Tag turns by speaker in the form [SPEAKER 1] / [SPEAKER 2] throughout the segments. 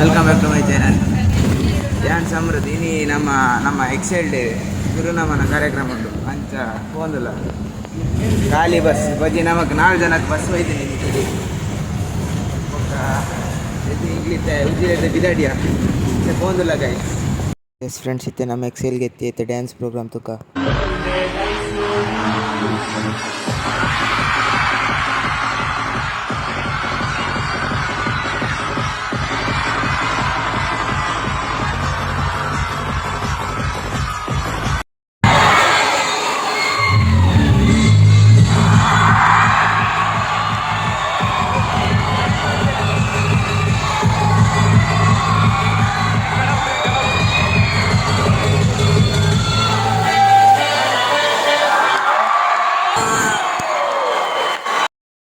[SPEAKER 1] Welcome back to my channel. ಯಾನ್ ಸಮೃದ್ಧಿ ಇನಿ ನಮ್ಮ ಎಕ್ಸೆಲ್ಡ್ ಗುರುನಮನ ಕಾರ್ಯಕ್ರಮ ಉಂಟು ಅಂಚ ಹೋಂದುಲ್ಲ ಖಾಲಿ ಬಸ್ ಬಜ್ಜಿ ನಮಕ್ 4 ಜನಕ್ಕೆ ಬಸ್ ಹೋಯ್ತೀನಿ ಇಂಗ್ಲಿತ್ತೆ ಉಜಿರೆ ಬಿದಾಡಿಯ ಹೋಂದುಲ್ಲ ಗೈಸ್. ಎಸ್ ಫ್ರೆಂಡ್ಸ್, ಇತ್ತೆ ನಮ್ಮ ಎಕ್ಸೆಲ್ಗೆ ಎತ್ತಿ ಡ್ಯಾನ್ಸ್ ಪ್ರೋಗ್ರಾಮ್ ತುಕ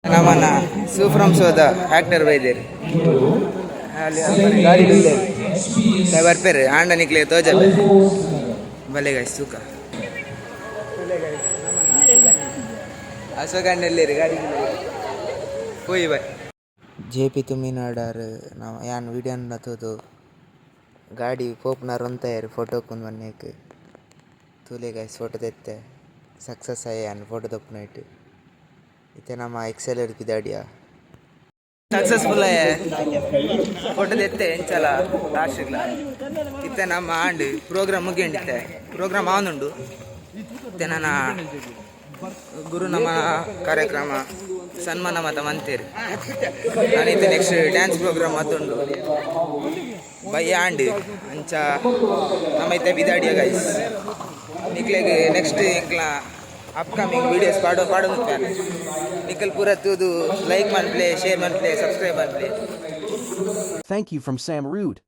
[SPEAKER 1] ನಮ್ಮನ್ನ ಸೂಫ್ರಮ್ ಸೋದ ಆಕ್ಟರ್ ಬೈದೇರು ಅಲ್ಲಿ ಗಾಡಿ ಬರ್ಪೇರು ಆಂಡ ನಿಕ್ಲೆ ತೋಜ ಬಲೆ ಗಾಯ್ಸ್ ತೂಕ ಅಶೋಕಣ್ಣೆಲ್ಲಿರಿ ಗಾಡಿ ಹೋಯ್ ಬಾಯ್ ಜೆ ಪಿ ತುಮಿನಾಡಾರ್ ನಾವು ಯಾನ್ ವಿಡಿಯೋನ ತೋದು ಗಾಡಿ ಪೋಪ್ನಾರ್ ಒಂತಾಯರು ಫೋಟೋಕ್ಕೊಂದು ಮನ್ಯಕ್ಕೆ ತೂಲೆ ಗಾಯ್ಸ್ ಫೋಟೋ ತೆತ್ತೆ ಸಕ್ಸಸ್ ಆಯ್ಯಾನ್ ಫೋಟೋ ತಪ್ಪು ಇತ್ತೆ ನಮ್ಮ ಎಕ್ಸೆಲ್ ಬಿದಾಡಿಯ ಸಕ್ಸಸ್ಫುಲ್ ಫೋಟೋ ತೆತ್ತೆ ಎಂಚಲ ಲಾಸ್ಟ್ಲ ಇತ್ತೆ ನಮ್ಮ ಆಂಡ್ ಪ್ರೋಗ್ರಾಮ್ ಮುಗಿಯಂಡಿತ್ತೆ ಪ್ರೋಗ್ರಾಮ್ ಆವನುಂಡು ಇತ್ತೆ ನನ್ನ ಗುರು ನಮ್ಮ ಕಾರ್ಯಕ್ರಮ ಸನ್ಮಾನ ಮತ ಮಂತೇರಿ ನಾನಿತ್ತೆ ನೆಕ್ಸ್ಟ್ ಡ್ಯಾನ್ಸ್ ಪ್ರೋಗ್ರಾಮ್ ಮತ್ತುಂಡು ಬಯ್ಯ ಆಂಡ್ ಅಂಚ ನಮ್ಮ ಇತ್ತೆ ಬಿದಾಡಿಯ ಗೈಸ್ ನಿಕ್ಲೆಗೆ ನೆಕ್ಸ್ಟ್ ಇಂಕ್ಲ ಅಪ್ಕಮಿಂಗ್ ವೀಡಿಯೋಸ್ ಪಾಡೋ ನಿಖಲ್ ಪೂರ ತೂದು ಲೈಕ್ ಮನ್ಪ್ಲೆ ಶೇರ್ ಮನ್ಪ್ಲೆ ಸಬ್ಸ್ಕ್ರೈಬ್ ಮನ್ಪ್ಲೆ.
[SPEAKER 2] Thank you from Sam Rude.